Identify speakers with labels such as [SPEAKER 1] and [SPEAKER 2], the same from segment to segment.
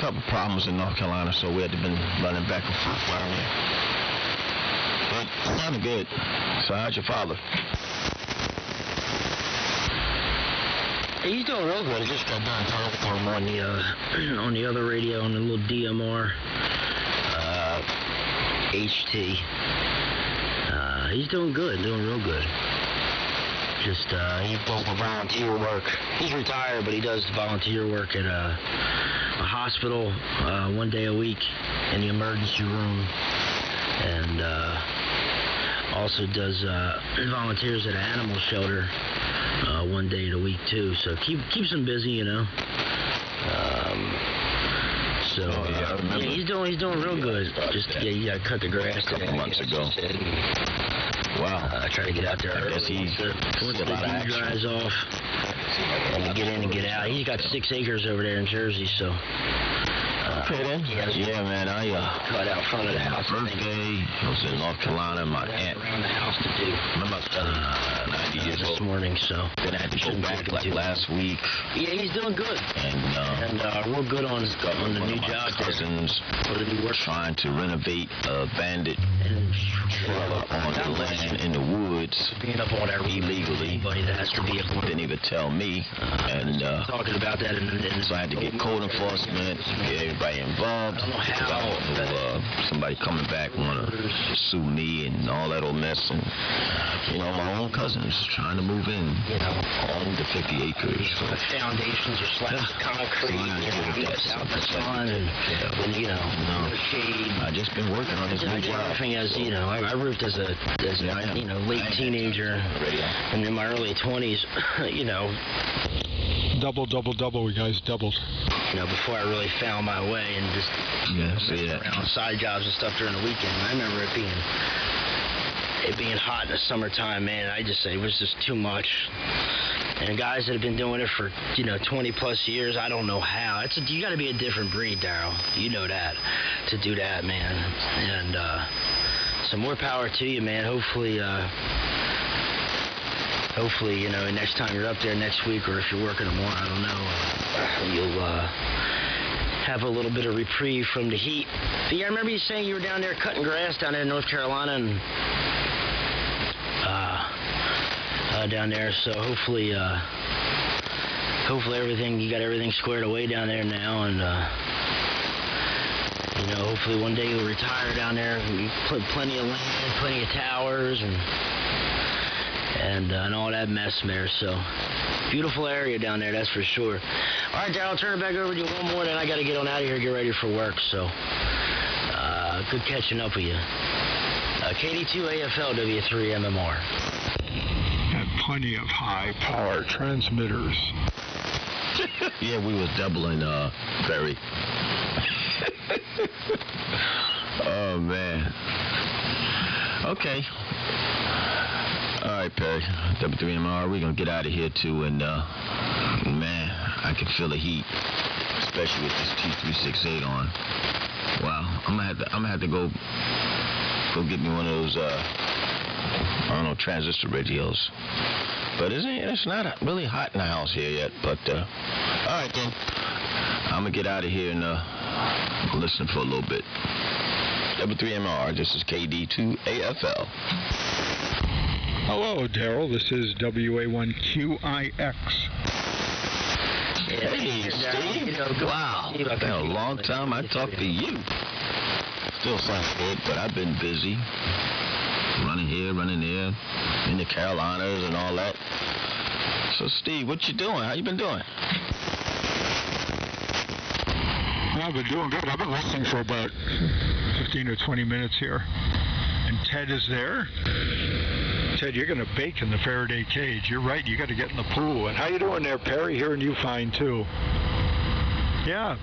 [SPEAKER 1] couple problems in North Carolina, so we had to been running back and forth around there. But kind of good. So how's your father?
[SPEAKER 2] He's doing real good. I just got done talking to him on the other radio, on the little DMR HT. He's doing good, doing real good. Just he does the volunteer work. He's retired, but he does volunteer work at a hospital 1 day a week in the emergency room, and also does volunteers at an animal shelter 1 day of the week too. So keeps him busy, you know. Yeah, he's doing real good. Just you gotta cut the grass
[SPEAKER 1] a couple months ago. Wow.
[SPEAKER 2] Try to get out there.
[SPEAKER 1] I guess he's
[SPEAKER 2] once the heat dries off, and get in and get out. He's got 6 acres over there in Jersey, so.
[SPEAKER 1] Okay then. Yeah, man. I
[SPEAKER 2] cut out front of the house.
[SPEAKER 1] Birthday. I was in North Carolina. My aunt.
[SPEAKER 2] Around the house to do.
[SPEAKER 1] I'm about 90 years old
[SPEAKER 2] this morning, so.
[SPEAKER 1] Then I had to go back like last week.
[SPEAKER 2] Yeah, he's doing good. And real good on the new job.
[SPEAKER 1] Cousins trying to renovate a bandit trailer on the land in the woods illegally.
[SPEAKER 2] That has to be
[SPEAKER 1] didn't even tell me. And
[SPEAKER 2] talking about that
[SPEAKER 1] so I had to get code enforcement, get everybody involved, because I don't know somebody coming back want to sue me and all that old mess. And you know, my own cousins trying to move in on the 50 acres.
[SPEAKER 2] So the foundations are slabs of concrete, out the sun, and you know, shade.
[SPEAKER 1] I just been working on this new job.
[SPEAKER 2] I roofed as a late teenager, and in my early 20s, you know.
[SPEAKER 3] Double, we guys doubled.
[SPEAKER 2] You know, before I really found my way and just around side jobs and stuff during the weekend. I remember it being hot in the summertime, man. It was just too much. And guys that have been doing it for 20 plus years, I don't know how. You got to be a different breed, Daryl. You know that, to do that, man. And so more power to you, man. Hopefully, next time you're up there next week, or if you're working tomorrow, I don't know, you'll have a little bit of reprieve from the heat. But yeah, I remember you saying you were down there cutting grass down there in North Carolina, and down there. So hopefully you got everything squared away down there now, and hopefully one day you'll retire down there and put plenty of land, plenty of towers, and all that mess there. So beautiful area down there, that's for sure. All right, Darryl, I'll turn it back over to you one more, then I got to get on out of here, get ready for work. So good catching up with you. KD2AFL, W3MMR.
[SPEAKER 3] Had plenty of high power transmitters.
[SPEAKER 1] Yeah, we was doubling Perry. Oh man. Okay. All right, Perry. W3MMR. We're gonna get out of here too, and man, I can feel the heat, especially with this T368 on. Wow. I'm gonna have to go get me one of those transistor radios. But it's not really hot in the house here yet. But all right then, I'm gonna get out of here and listen for a little bit. W3MMR. This is KD2AFL.
[SPEAKER 3] Hello, Daryl. This is WA1QIX.
[SPEAKER 1] Hey, Steve. Wow. It's been a long time I talked to you. Still sounds good, but I've been busy. Running here, running there, in the Carolinas and all that. So, Steve, what you doing? How you been doing?
[SPEAKER 3] I've been doing good. I've been listening for about 15 or 20 minutes here. And Ted is there. Ted, you're going to bake in the Faraday cage. You're right. You got to get in the pool. And how you doing there, Perry? Hearing you fine, too. Yeah,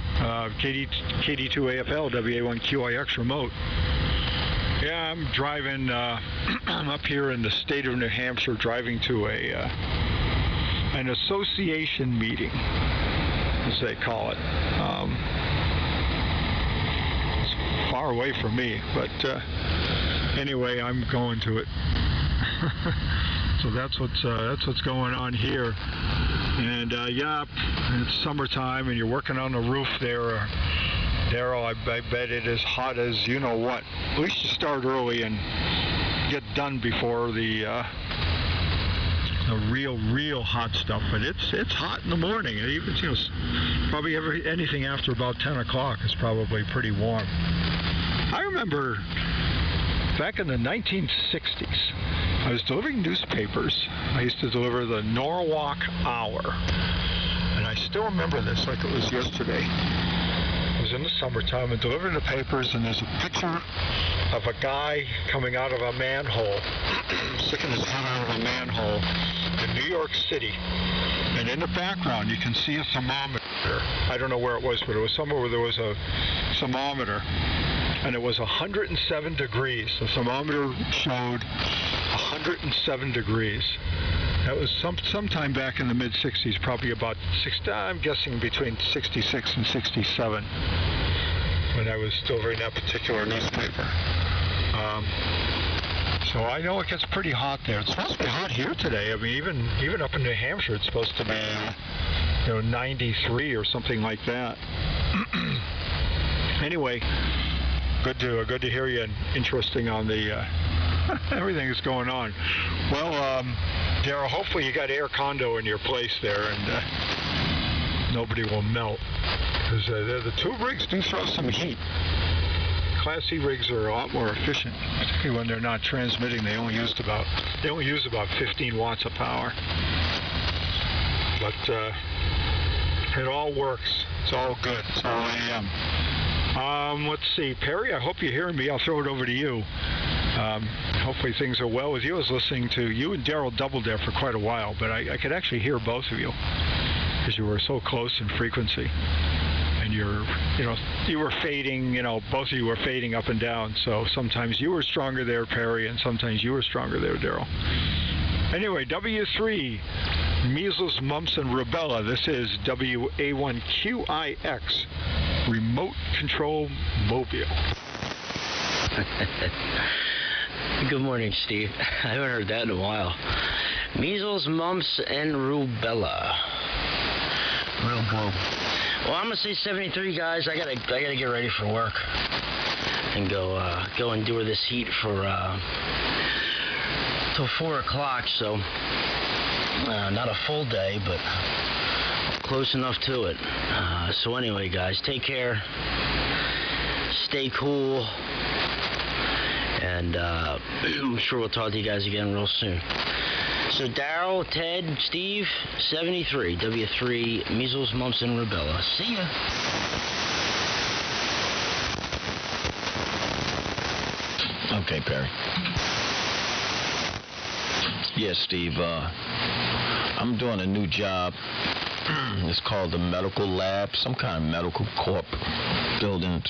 [SPEAKER 3] KD2AFL, WA1QIX remote. Yeah, I'm driving, I'm up here in the state of New Hampshire, driving to an association meeting, as they call it. It's far away from me, but anyway, I'm going to it. So that's what's going on here. And yeah, it's summertime, and you're working on the roof there. Daryl, I bet it is hot as you know what. At least you start early and get done before the real hot stuff. But it's hot in the morning. And even probably anything after about 10 o'clock is probably pretty warm. I remember back in the 1960s, I was delivering newspapers. I used to deliver the Norwalk Hour. And I still remember this like it was yesterday. It was in the summertime and delivering the papers, and there's a picture of a guy coming out of a manhole, sticking his head out of a manhole in New York City. And in the background, you can see a thermometer. I don't know where it was, but it was somewhere where there was a thermometer. And it was 107 degrees. The thermometer showed 107 degrees. That was sometime back in the mid-60s, probably about, I'm guessing between 66 and 67, when I was delivering that particular newspaper. So I know it gets pretty hot there. It's supposed to be hot here today. I mean, even up in New Hampshire, it's supposed to be 93 or something like that. Anyway, good to hear you, and interesting on the everything that's going on. Well, Daryl, hopefully you got air condo in your place there, and nobody will melt, because the tube rigs do throw some heat. Class C rigs are a lot more efficient, particularly when they're not transmitting. They only use about 15 watts of power. But it all works. It's all good. It's all AM. Let's see, Perry, I hope you're hearing me. I'll throw it over to you. Hopefully things are well with you. I was listening to you and Daryl doubled there for quite a while, but I could actually hear both of you because you were so close in frequency. And you were fading, both of you were fading up and down. So sometimes you were stronger there, Perry, and sometimes you were stronger there, Daryl. Anyway, W3, measles, mumps, and rubella. This is WA1QIX, remote control mobile.
[SPEAKER 2] Good morning, Steve. I haven't heard that in a while. Measles, mumps, and rubella. Real cool. Well, I'm gonna say 73, guys. I gotta get ready for work and go endure this heat for till 4 o'clock. So not a full day, but close enough to it. So anyway, guys, take care. Stay cool. And I'm sure we'll talk to you guys again real soon. So Daryl, Ted, Steve, 73, W3, measles, mumps, and rubella. See ya.
[SPEAKER 1] Okay, Perry. Yes, Steve, I'm doing a new job. It's called the medical lab, some kind of medical corp building.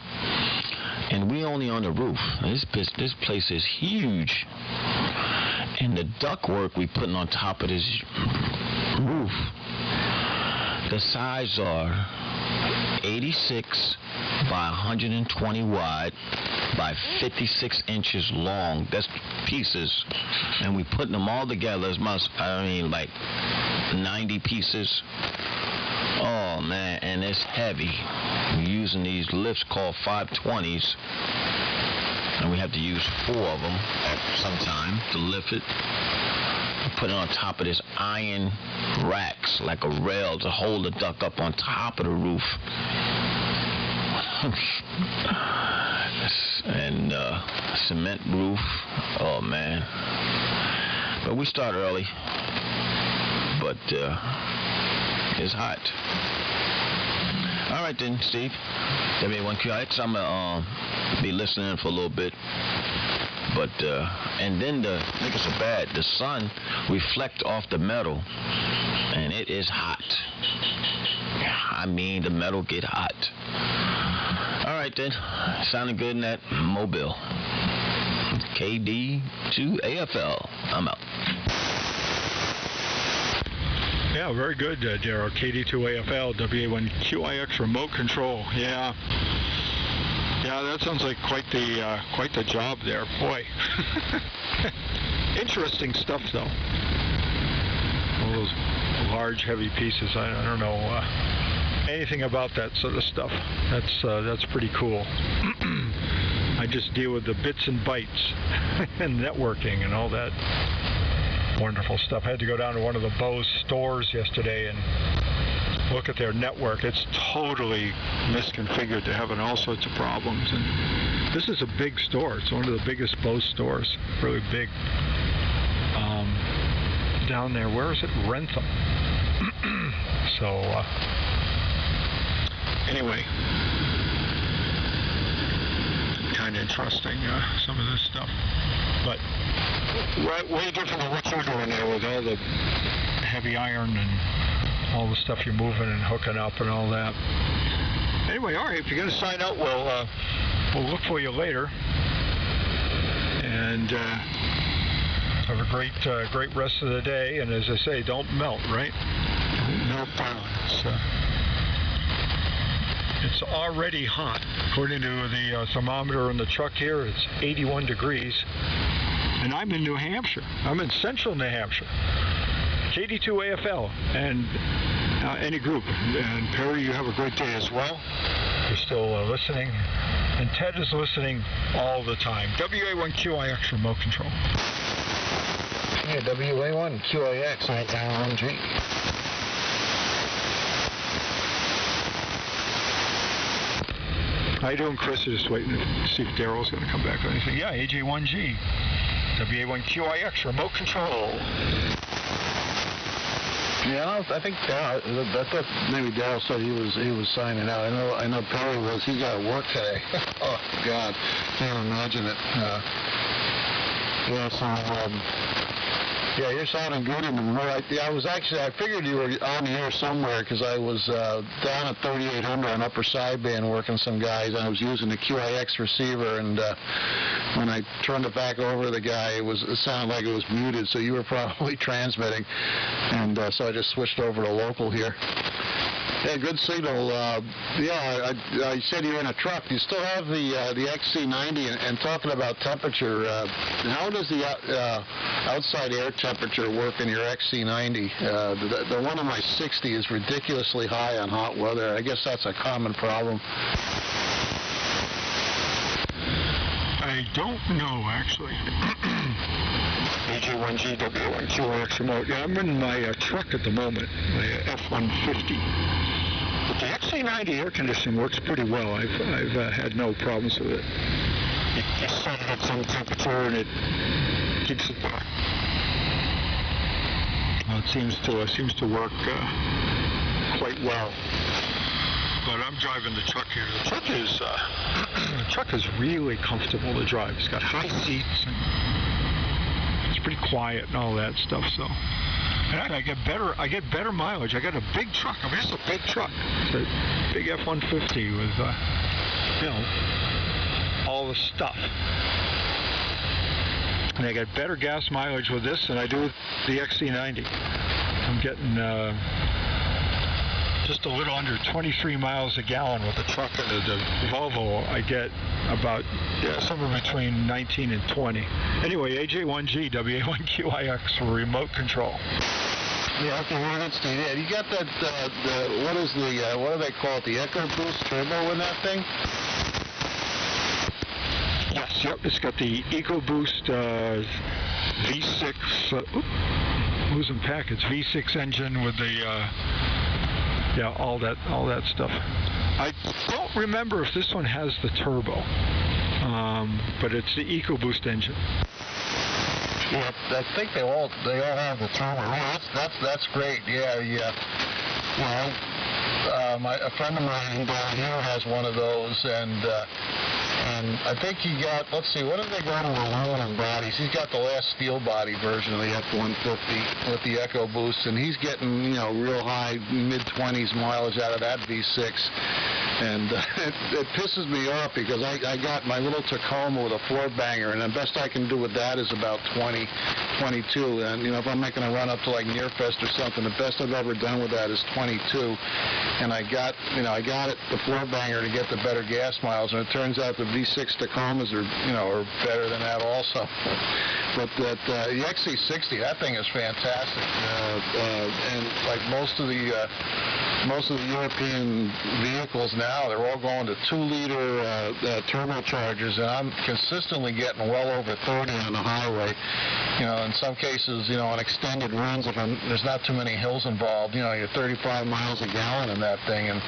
[SPEAKER 1] And we only on the roof. This place is huge. And the ductwork we putting on top of this roof, the sides are 86 by 120 wide by 56 inches long. That's pieces. And we putting them all together. It's like 90 pieces. Oh, man, and it's heavy. We're using these lifts called 520s, and we have to use 4 of them at some time to lift it. Put it on top of this iron racks, like a rail to hold the duct up on top of the roof. And cement roof. Oh, man. But we start early. But it's hot. All right then, Steve. WA1QIX. I'm gonna be listening for a little bit. But and then the niggas are bad. The sun reflects off the metal, and it is hot. I mean, the metal get hot. All right then. Sounding good in that mobile. KD2AFL. I'm out.
[SPEAKER 3] Yeah, very good, Daryl. KD2AFL, WA1QIX remote control. Yeah, that sounds like quite the job there. Boy, interesting stuff though. All those large, heavy pieces. I don't know anything about that sort of stuff. That's pretty cool. I just deal with the bits and bytes and networking and all that wonderful stuff. I had to go down to one of the Bose stores yesterday and look at their network. It's totally misconfigured. They're having all sorts of problems. And this is a big store. It's one of the biggest Bose stores, really big. Down there, where is it? Rentham. So, anyway, kind of interesting, some of this stuff. But way different than what you're doing there with all the heavy iron and all the stuff you're moving and hooking up and all that. Anyway, all right, if you're going to sign out, we'll look for you later. And have a great rest of the day. And as I say, don't melt, right? No problem. It's already hot. According to the thermometer in the truck here, it's 81 degrees. And I'm in New Hampshire. I'm in central New Hampshire. KD2AFL and any group. And Perry, you have a great day as well. You're still listening. And Ted is listening all the time. WA1QIX remote control.
[SPEAKER 4] Yeah, WA1QIX, I-1G.
[SPEAKER 3] How you doing, Chris? Just waiting to see if Daryl's going to come back or anything. Yeah, AJ1G, WA1QIX, remote control.
[SPEAKER 4] Yeah, I think Daryl. I thought maybe Daryl said he was signing out. I know Perry was. He got to work today. Oh God, can't imagine it. Yeah, so yeah, you're sounding good in the morning. I figured you were on the air somewhere because I was down at 3800 on upper sideband working some guys, and I was using the QIX receiver, and when I turned it back over to the guy, it sounded like it was muted, so you were probably transmitting, and so I just switched over to local here. Yeah, good signal. I said you're in a truck. You still have the XC90, and talking about temperature, how does the outside air temperature work in your XC90? The one in my 60 is ridiculously high on hot weather. I guess that's a common problem.
[SPEAKER 3] I don't know, actually. AJ1G, WA1QIX remote. Yeah, I'm in my truck at the moment, my F-150. But the XC90 air conditioning works pretty well. I've had no problems with it. You set it at some temperature and it keeps it back. Well, it seems to work quite well. But I'm driving the truck here. The truck is really comfortable to drive. It's got high seats and it's pretty quiet and all that stuff. So, and I get better mileage. I got a big truck. I mean, it's a big truck. It's a big F-150 with all the stuff. And I get better gas mileage with this than I do with the XC90. I'm getting just a little under 23 miles a gallon with the truck. And the Volvo, I get about somewhere between 19 and 20. Anyway, AJ1G, WA1QIX for remote control.
[SPEAKER 4] Yeah, okay, well, that's Steve. Yeah, you got that, what do they call it, the Echo Boost Turbo in that thing?
[SPEAKER 3] Yes, yep, it's got the EcoBoost V6, losing packets, V6 engine with the, all that stuff. I don't remember if this one has the turbo, but it's the EcoBoost engine.
[SPEAKER 4] Yeah, I think they all have the turbo. Oh, that's great. Yeah. Well, a friend of mine down here has one of those, and I think he got, let's see, what did they go to aluminum bodies? He's got the last steel body version of the F-150 with the Echo Boost, and he's getting, real high, mid-20s mileage out of that V6. And it pisses me off because I got my little Tacoma with a 4-banger, and the best I can do with that is about 20, 22. And, if I'm making a run up to like Nearfest or something, the best I've ever done with that is 22. And I got it, the 4-banger, to get the better gas miles, and it turns out the V6 Tacomas are better than that also. But the XC60, that thing is fantastic. And like most of the most of the European vehicles now, they're all going to 2-liter turbochargers, and I'm consistently getting well over 30 on the highway. You know, in some cases, you know, on extended runs, if there's not too many hills involved, you know, you're 35 miles a gallon in that thing. And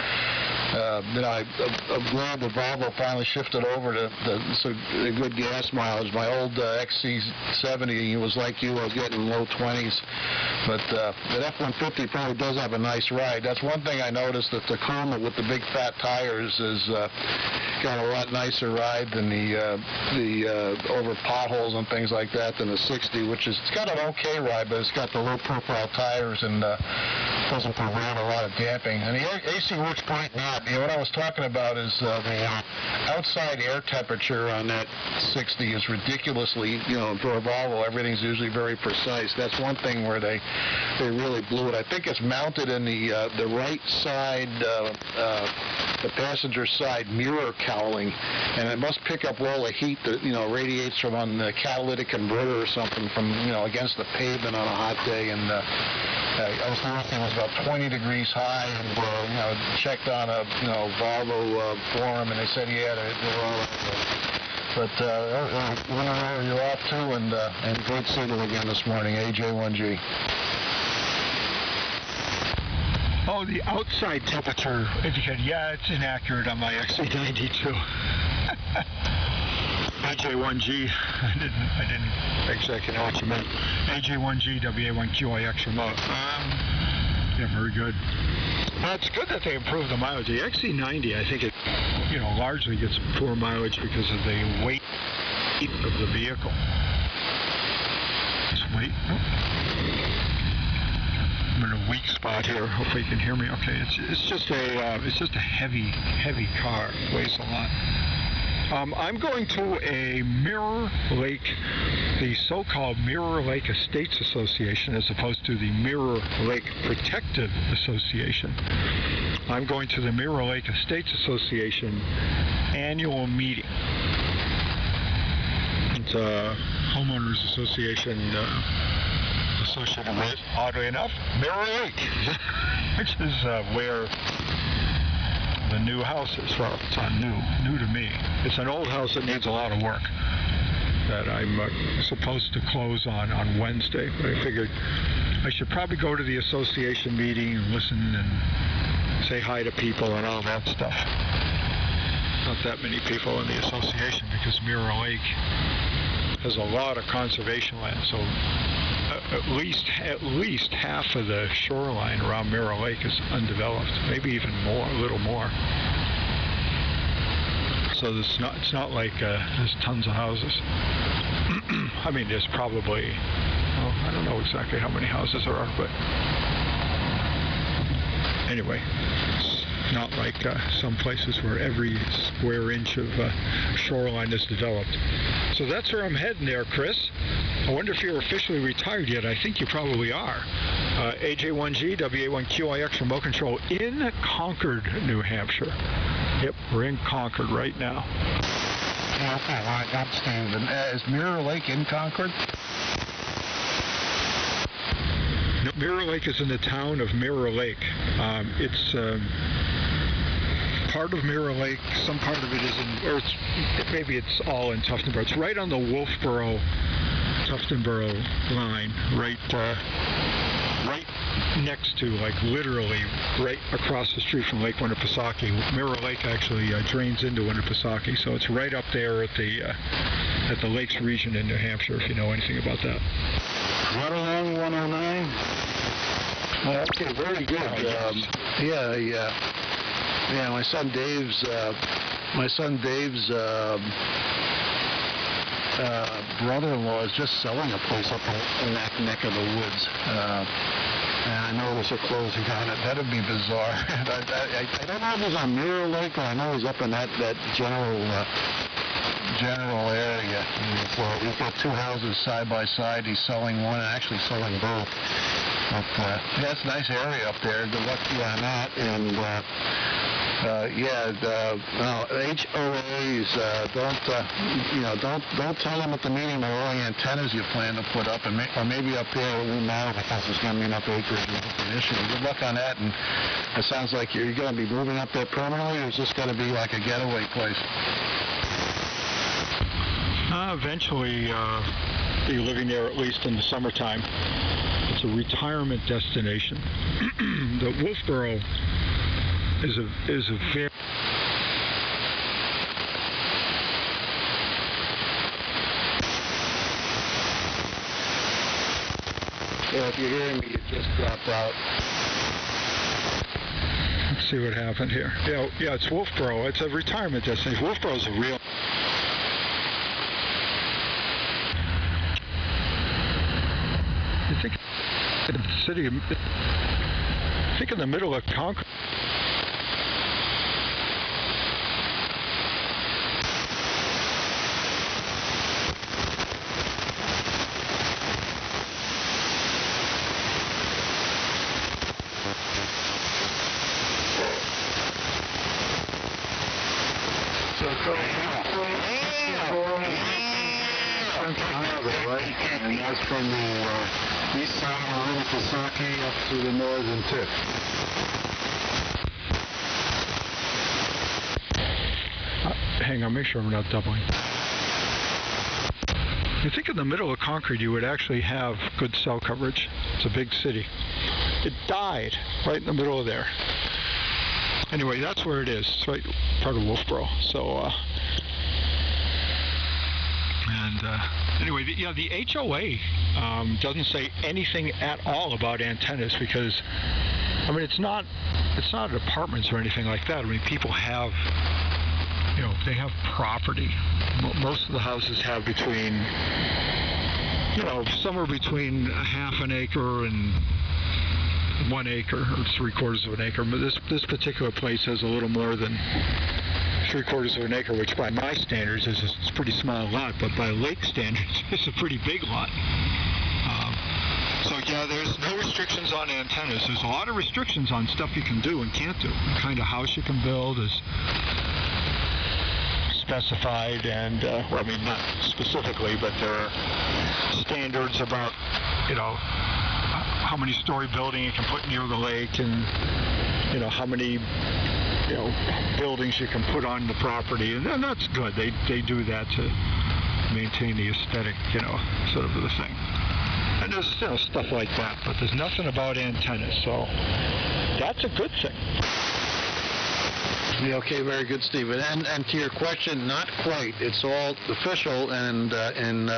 [SPEAKER 4] you know, I'm glad the Volvo finally shifted over to a good gas mileage. My old XC70 was like you, I was getting low 20s. But the F-150 probably does have a nice ride. That's one thing I noticed, that the Tacoma with the big fat tires has got a lot nicer ride than the over potholes and things like that than the 60, which is, it's got an okay ride, but it's got the low profile tires and doesn't provide a lot of damping. And the AC works great now. You know, what I was talking about is the outside air temperature on that 60 is ridiculously, you know, for a Volvo, everything's usually very precise. That's one thing where they really blew it. I think it's mounted in the right side, the passenger side mirror cowling, and it must pick up all the heat that, you know, radiates from on the catalytic converter or something from, you know, against the pavement on a hot day. And I was noticing it was about 20 degrees high, and you know, checked on a, you know, Volvo forum, and they said, yeah, they're all right. But you're off too, and great signal again this morning, AJ1G.
[SPEAKER 3] Oh, the outside temperature indicator. Yeah, it's inaccurate on my XC92. AJ1G. I didn't exactly know what you meant. AJ1G, WA1QIX remote. Yeah, very good. Well, it's good that they improved the mileage. The XC90, I think it, you know, largely gets poor mileage because of the weight of the vehicle. Just wait. I'm in a weak spot here. Hopefully you can hear me okay. It's just a heavy car. It weighs a lot. I'm going to a Mirror Lake, the so-called Mirror Lake Estates Association, as opposed to the Mirror Lake Protective Association. I'm going to the Mirror Lake Estates Association annual meeting. It's a homeowners association associated with, oddly enough, Mirror Lake, which is where the new house is. Well, it's not new to me. It's an old house that needs a lot of work that I'm supposed to close on Wednesday. But I figured I should probably go to the association meeting and listen and say hi to people and all that stuff. Not that many people in the association because Mirror Lake has a lot of conservation land, so at least half of the shoreline around Mirror Lake is undeveloped, maybe even more, a little more. So it's not like there's tons of houses. I mean, there's probably, well, I don't know exactly how many houses there are, but anyway, it's not like some places where every square inch of shoreline is developed. So that's where I'm heading there, Chris. I wonder if you're officially retired yet. I think you probably are. AJ1G, WA1QIX remote control in Concord, New Hampshire. Yep, we're in Concord right now.
[SPEAKER 4] Yeah, okay, outstanding. Is Mirror Lake in Concord?
[SPEAKER 3] No, Mirror Lake is in the town of Mirror Lake. It's part of Mirror Lake. Some part of it is in, or maybe it's all in Tuftonboro. It's right on the Wolfboro-Tuftonboro line, right next to, like literally right across the street from Lake Winnipesaukee. Mirror Lake actually drains into Winnipesaukee, so it's right up there at the Lakes region in New Hampshire, if you know anything about that.
[SPEAKER 4] Right along 109? Well, okay, very good. Yeah, my son Dave's brother-in-law is just selling a place up in that neck of the woods. And I know there's a closing on it. That'd be bizarre. I don't know if he's on Mirror Lake, but I know he's up in that general area. He's got two houses side by side. He's selling one and actually selling both. But yeah, it's a nice area up there. Good luck to you on that. And HOAs, don't tell them at the meeting what all the antennas you plan to put up, or maybe up here a little now because there's going to be enough acreage an issue. Good luck on that, and it sounds like you're going to be moving up there permanently, or is this going to be like a getaway place?
[SPEAKER 3] Eventually, be living there at least in the summertime. It's a retirement destination. The Wolfboro is a very
[SPEAKER 4] Yeah, if you're hearing me, you just dropped out.
[SPEAKER 3] Let's see what happened here. Yeah, it's Wolfboro. It's a retirement destination. Wolfboro is a real. I think in the city. I think in the middle of Concord.
[SPEAKER 4] Right? And that's from the east side of Little Pisaki up to the northern tip.
[SPEAKER 3] Hang on, make sure I'm not doubling. You think in the middle of Concord you would actually have good cell coverage. It's a big city. It died right in the middle of there. Anyway, that's where it is. It's right part of Wolfboro. So, anyway, the HOA doesn't say anything at all about antennas because, I mean, it's not apartments or anything like that. I mean, people have, they have property. Most of the houses have between, somewhere between a half an acre and 1 acre or 3/4 of an acre. But this particular place has a little more than 3/4 of an acre, which by my standards is a pretty small lot, but by lake standards it's a pretty big lot. So yeah, there's no restrictions on antennas. There's a lot of restrictions on stuff you can do and can't do. The kind of house you can build is specified, and well, I mean, not specifically, but there are standards about, how many story building you can put near the lake, and how many buildings you can put on the property, and that's good. They do that to maintain the aesthetic, sort of the thing. And there's stuff like that, but there's nothing about antennas, so that's a good thing.
[SPEAKER 4] Yeah, okay, very good, Stephen. And to your question, not quite. It's all official, and in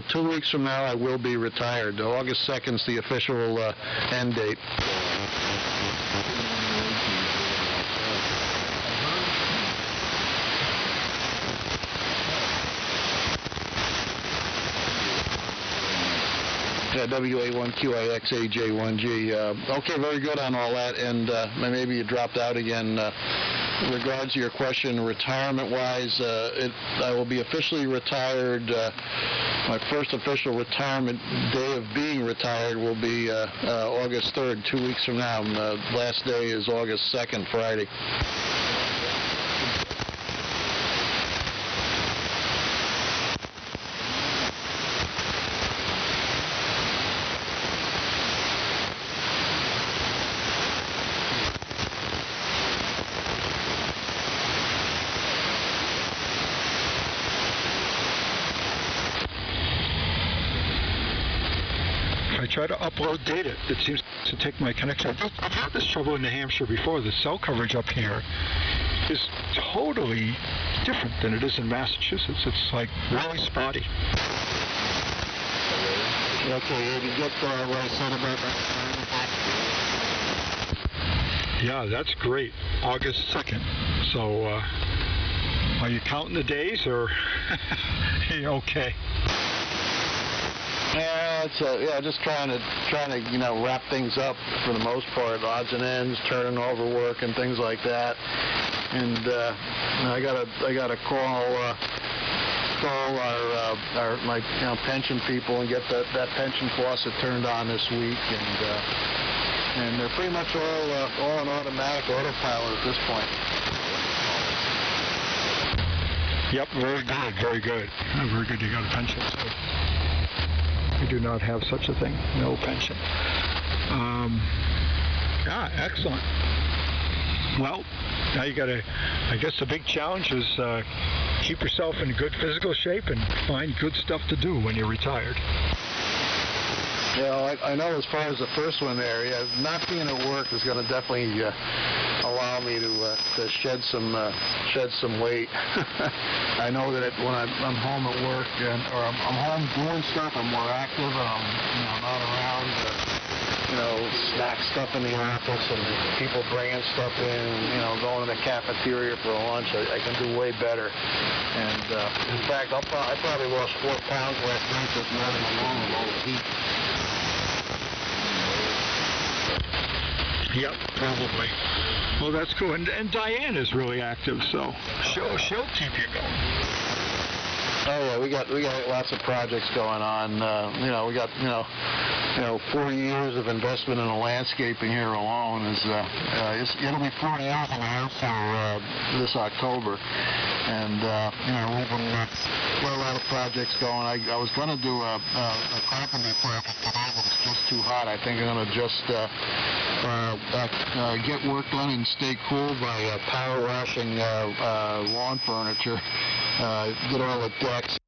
[SPEAKER 4] 2 weeks from now, I will be retired. August 2nd is the official end date. Yeah, WA1QIX AJ1G. Okay, very good on all that, and maybe you dropped out again. In regards to your question, retirement-wise, I will be officially retired. My first official retirement day of being retired will be August 3rd, 2 weeks from now. Last day is August 2nd, Friday.
[SPEAKER 3] Try to upload data. It seems to take my connection. I've had this trouble in New Hampshire before. The cell coverage up here is totally different than it is in Massachusetts. It's like really spotty.
[SPEAKER 4] Okay, did you get what I said about that?
[SPEAKER 3] Yeah, that's great. August 2nd. So, are you counting the days, or okay?
[SPEAKER 4] Yeah, it's just trying to wrap things up for the most part, odds and ends, turning over work and things like that. And I gotta call my pension people and get that pension faucet turned on this week, and and they're pretty much all on automatic autopilot at this point.
[SPEAKER 3] Yep, very good, very good. Very good, you got a pension, so we do not have such a thing, no pension. Yeah, excellent. Well, now you got to, I guess the big challenge is keep yourself in good physical shape and find good stuff to do when you're retired.
[SPEAKER 4] Yeah, I know as far as the first one there, yeah, not being at work is going to definitely allow me to shed some weight. I know that when I'm home at work or I'm home doing stuff, I'm more active and I'm not around. Snack stuff in the office and people bringing stuff in, going to the cafeteria for lunch, I can do way better. And in fact, I probably lost 4 pounds last night this morning alone with all the heat.
[SPEAKER 3] Yep, probably. Well, that's cool. And Diane is really active, so she'll keep you going.
[SPEAKER 4] Oh yeah, we got lots of projects going on. We got 4 years of investment in the landscaping here alone. It'll be 4 years and a half for this October, and we've got a lot of projects going. I was going to do a carpentry project today, but it's just too hot. I think I'm going to just get work done and stay cool by power washing lawn furniture. Get all the decks.